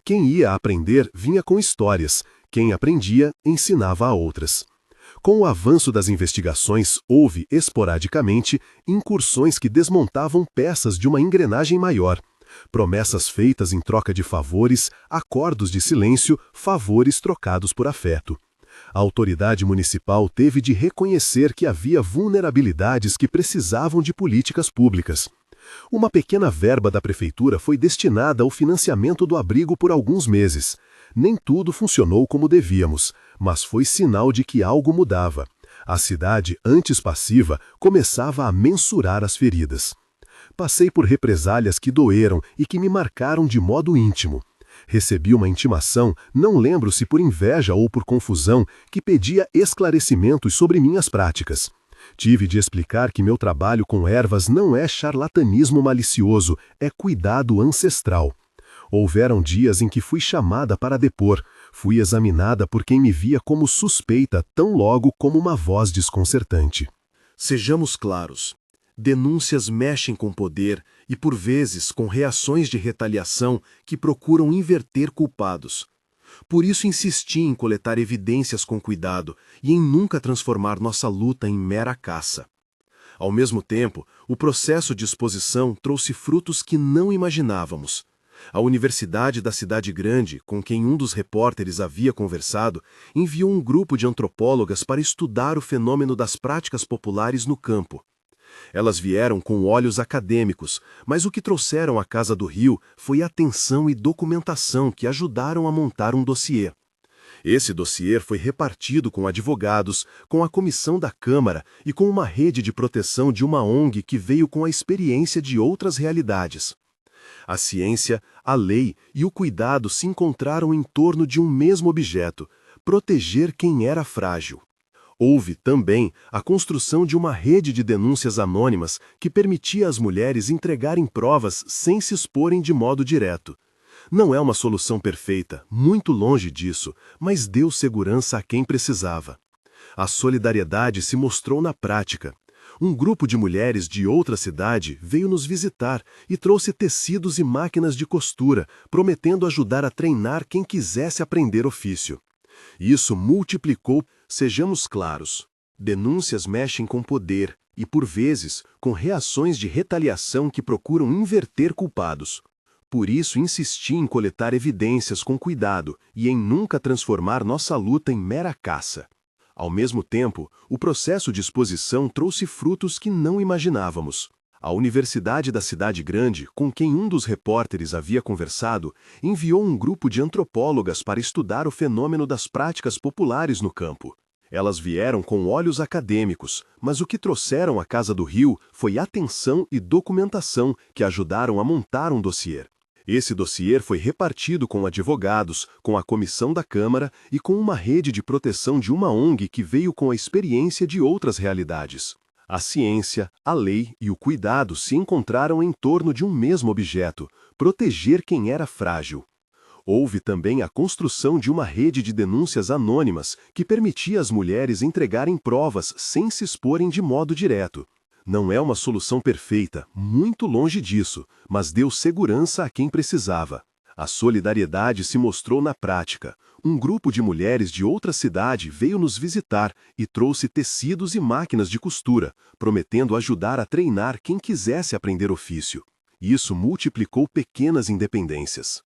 Quem ia aprender vinha com histórias. Quem aprendia, ensinava a outras. Com o avanço das investigações, houve, esporadicamente, incursões que desmontavam peças de uma engrenagem maior. Promessas feitas em troca de favores, acordos de silêncio, favores trocados por afeto. A autoridade municipal teve de reconhecer que havia vulnerabilidades que precisavam de políticas públicas. Uma pequena verba da prefeitura foi destinada ao financiamento do abrigo por alguns meses. Nem tudo funcionou como devíamos, mas foi sinal de que algo mudava. A cidade, antes passiva, começava a mensurar as feridas. Passei por represálias que doeram e que me marcaram de modo íntimo. Recebi uma intimação, não lembro se por inveja ou por confusão, que pedia esclarecimentos sobre minhas práticas. Tive de explicar que meu trabalho com ervas não é charlatanismo malicioso, é cuidado ancestral. Houveram dias em que fui chamada para depor, fui examinada por quem me via como suspeita tão logo como uma voz desconcertante. Sejamos claros. Denúncias mexem com poder e, por vezes, com reações de retaliação que procuram inverter culpados. Por isso insisti em coletar evidências com cuidado e em nunca transformar nossa luta em mera caça. Ao mesmo tempo, o processo de exposição trouxe frutos que não imaginávamos. A Universidade da Cidade Grande, com quem um dos repórteres havia conversado, enviou um grupo de antropólogas para estudar o fenômeno das práticas populares no campo. Elas vieram com olhos acadêmicos, mas o que trouxeram à Casa do Rio foi atenção e documentação que ajudaram a montar um dossiê. Esse dossiê foi repartido com advogados, com a comissão da Câmara e com uma rede de proteção de uma ONG que veio com a experiência de outras realidades. A ciência, a lei e o cuidado se encontraram em torno de um mesmo objeto: proteger quem era frágil. Houve, também, a construção de uma rede de denúncias anônimas que permitia às mulheres entregarem provas sem se exporem de modo direto. Não é uma solução perfeita, muito longe disso, mas deu segurança a quem precisava. A solidariedade se mostrou na prática. Um grupo de mulheres de outra cidade veio nos visitar e trouxe tecidos e máquinas de costura, prometendo ajudar a treinar quem quisesse aprender ofício. Isso multiplicou. Sejamos claros, denúncias mexem com poder e, por vezes, com reações de retaliação que procuram inverter culpados. Por isso insisti em coletar evidências com cuidado e em nunca transformar nossa luta em mera caça. Ao mesmo tempo, o processo de exposição trouxe frutos que não imaginávamos. A Universidade da Cidade Grande, com quem um dos repórteres havia conversado, enviou um grupo de antropólogas para estudar o fenômeno das práticas populares no campo. Elas vieram com olhos acadêmicos, mas o que trouxeram à Casa do Rio foi atenção e documentação que ajudaram a montar um dossiê. Esse dossiê foi repartido com advogados, com a comissão da Câmara e com uma rede de proteção de uma ONG que veio com a experiência de outras realidades. A ciência, a lei e o cuidado se encontraram em torno de um mesmo objeto: proteger quem era frágil. Houve também a construção de uma rede de denúncias anônimas que permitia às mulheres entregarem provas sem se exporem de modo direto. Não é uma solução perfeita, muito longe disso, mas deu segurança a quem precisava. A solidariedade se mostrou na prática. Um grupo de mulheres de outra cidade veio nos visitar e trouxe tecidos e máquinas de costura, prometendo ajudar a treinar quem quisesse aprender ofício. Isso multiplicou pequenas independências.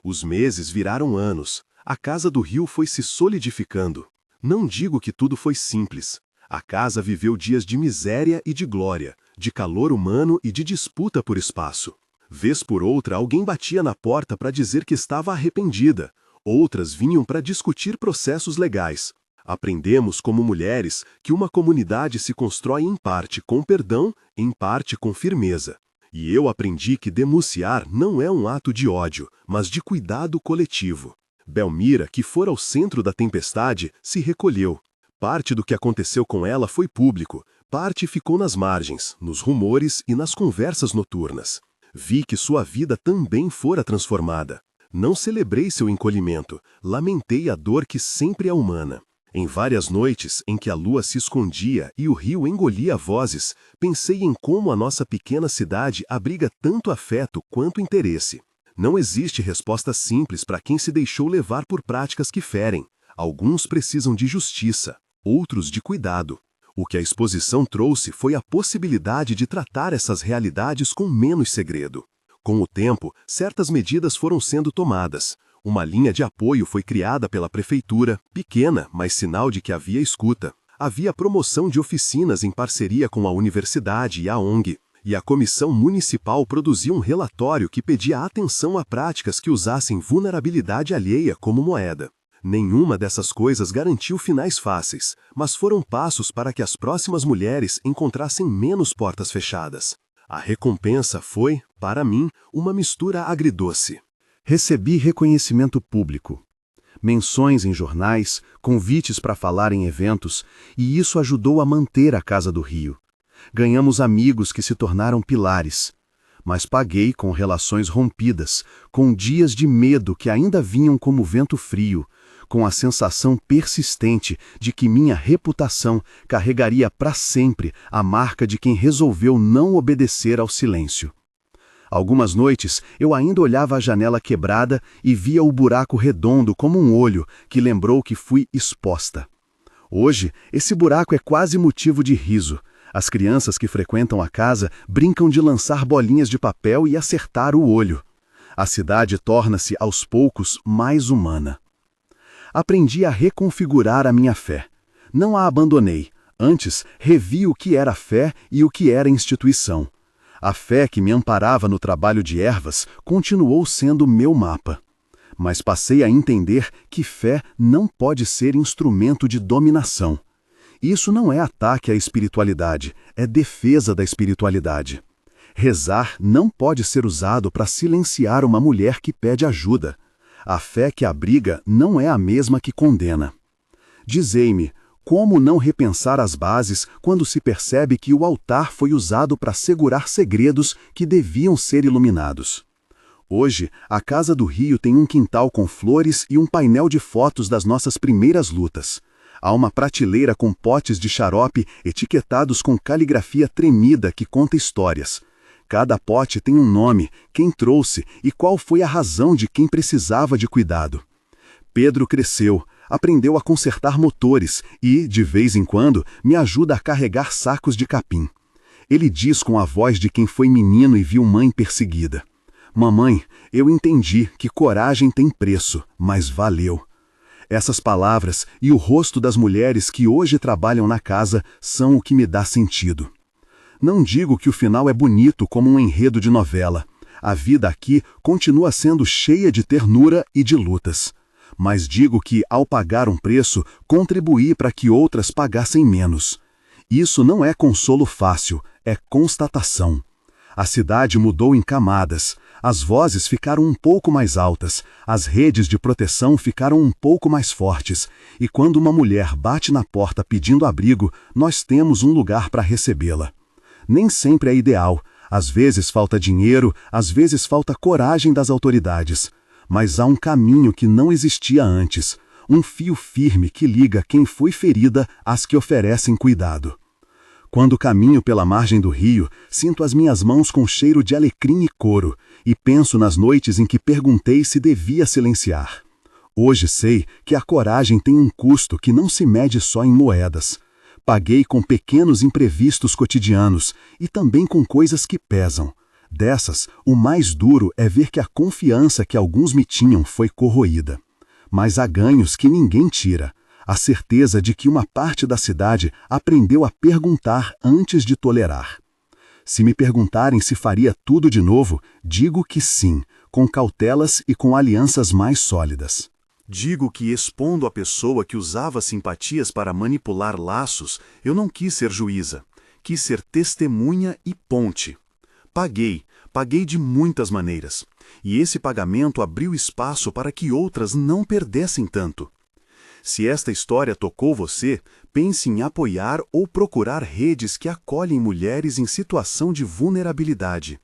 Os meses viraram anos. A Casa do Rio foi se solidificando. Não digo que tudo foi simples. A casa viveu dias de miséria e de glória, de calor humano e de disputa por espaço. Vez por outra, alguém batia na porta para dizer que estava arrependida. Outras vinham para discutir processos legais. Aprendemos como mulheres que uma comunidade se constrói em parte com perdão, em parte com firmeza. E eu aprendi que denunciar não é um ato de ódio, mas de cuidado coletivo. Belmira, que fora ao centro da tempestade, se recolheu. Parte do que aconteceu com ela foi público, parte ficou nas margens, nos rumores e nas conversas noturnas. Vi que sua vida também fora transformada. Não celebrei seu encolhimento, lamentei a dor que sempre é humana. Em várias noites em que a lua se escondia e o rio engolia vozes, pensei em como a nossa pequena cidade abriga tanto afeto quanto interesse. Não existe resposta simples para quem se deixou levar por práticas que ferem. Alguns precisam de justiça, outros de cuidado. O que a exposição trouxe foi a possibilidade de tratar essas realidades com menos segredo. Com o tempo, certas medidas foram sendo tomadas. Uma linha de apoio foi criada pela prefeitura, pequena, mas sinal de que havia escuta. Havia promoção de oficinas em parceria com a universidade e a ONG, e a comissão municipal produziu um relatório que pedia atenção a práticas que usassem vulnerabilidade alheia como moeda. Nenhuma dessas coisas garantiu finais fáceis, mas foram passos para que as próximas mulheres encontrassem menos portas fechadas. A recompensa foi, para mim, uma mistura agridoce. Recebi reconhecimento público, menções em jornais, convites para falar em eventos, e isso ajudou a manter a Casa do Rio. Ganhamos amigos que se tornaram pilares, mas paguei com relações rompidas, com dias de medo que ainda vinham como vento frio, com a sensação persistente de que minha reputação carregaria para sempre a marca de quem resolveu não obedecer ao silêncio. Algumas noites eu ainda olhava a janela quebrada e via o buraco redondo como um olho que lembrou que fui exposta. Hoje, esse buraco é quase motivo de riso. As crianças que frequentam a casa brincam de lançar bolinhas de papel e acertar o olho. A cidade torna-se, aos poucos, mais humana. Aprendi a reconfigurar a minha fé. Não a abandonei. Antes, revi o que era fé e o que era instituição. A fé que me amparava no trabalho de ervas continuou sendo meu mapa. Mas passei a entender que fé não pode ser instrumento de dominação. Isso não é ataque à espiritualidade, é defesa da espiritualidade. Rezar não pode ser usado para silenciar uma mulher que pede ajuda. A fé que abriga não é a mesma que condena. Dizei-me, como não repensar as bases quando se percebe que o altar foi usado para segurar segredos que deviam ser iluminados? Hoje, a Casa do Rio tem um quintal com flores e um painel de fotos das nossas primeiras lutas. Há uma prateleira com potes de xarope etiquetados com caligrafia tremida que conta histórias. Cada pote tem um nome, quem trouxe e qual foi a razão de quem precisava de cuidado. Pedro cresceu, aprendeu a consertar motores e, de vez em quando, me ajuda a carregar sacos de capim. Ele diz com a voz de quem foi menino e viu mãe perseguida: "Mamãe, eu entendi que coragem tem preço, mas valeu." Essas palavras e o rosto das mulheres que hoje trabalham na casa são o que me dá sentido. Não digo que o final é bonito como um enredo de novela. A vida aqui continua sendo cheia de ternura e de lutas. Mas digo que, ao pagar um preço, contribuí para que outras pagassem menos. Isso não é consolo fácil, é constatação. A cidade mudou em camadas, as vozes ficaram um pouco mais altas, as redes de proteção ficaram um pouco mais fortes, e quando uma mulher bate na porta pedindo abrigo, nós temos um lugar para recebê-la. Nem sempre é ideal, às vezes falta dinheiro, às vezes falta coragem das autoridades. Mas há um caminho que não existia antes, um fio firme que liga quem foi ferida às que oferecem cuidado. Quando caminho pela margem do rio, sinto as minhas mãos com cheiro de alecrim e couro, e penso nas noites em que perguntei se devia silenciar. Hoje sei que a coragem tem um custo que não se mede só em moedas. Paguei com pequenos imprevistos cotidianos e também com coisas que pesam. Dessas, o mais duro é ver que a confiança que alguns me tinham foi corroída. Mas há ganhos que ninguém tira. A certeza de que uma parte da cidade aprendeu a perguntar antes de tolerar. Se me perguntarem se faria tudo de novo, digo que sim, com cautelas e com alianças mais sólidas. Digo que, expondo a pessoa que usava simpatias para manipular laços, eu não quis ser juíza. Quis ser testemunha e ponte. Paguei de muitas maneiras. E esse pagamento abriu espaço para que outras não perdessem tanto. Se esta história tocou você, pense em apoiar ou procurar redes que acolhem mulheres em situação de vulnerabilidade.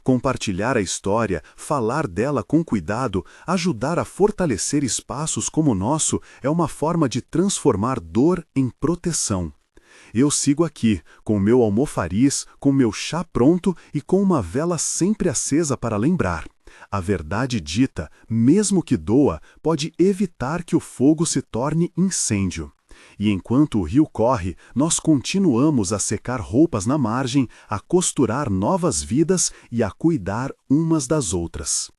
Compartilhar a história, falar dela com cuidado, ajudar a fortalecer espaços como o nosso é uma forma de transformar dor em proteção. Eu sigo aqui, com meu almofariz, com meu chá pronto e com uma vela sempre acesa para lembrar. A verdade dita, mesmo que doa, pode evitar que o fogo se torne incêndio. E enquanto o rio corre, nós continuamos a secar roupas na margem, a costurar novas vidas e a cuidar umas das outras.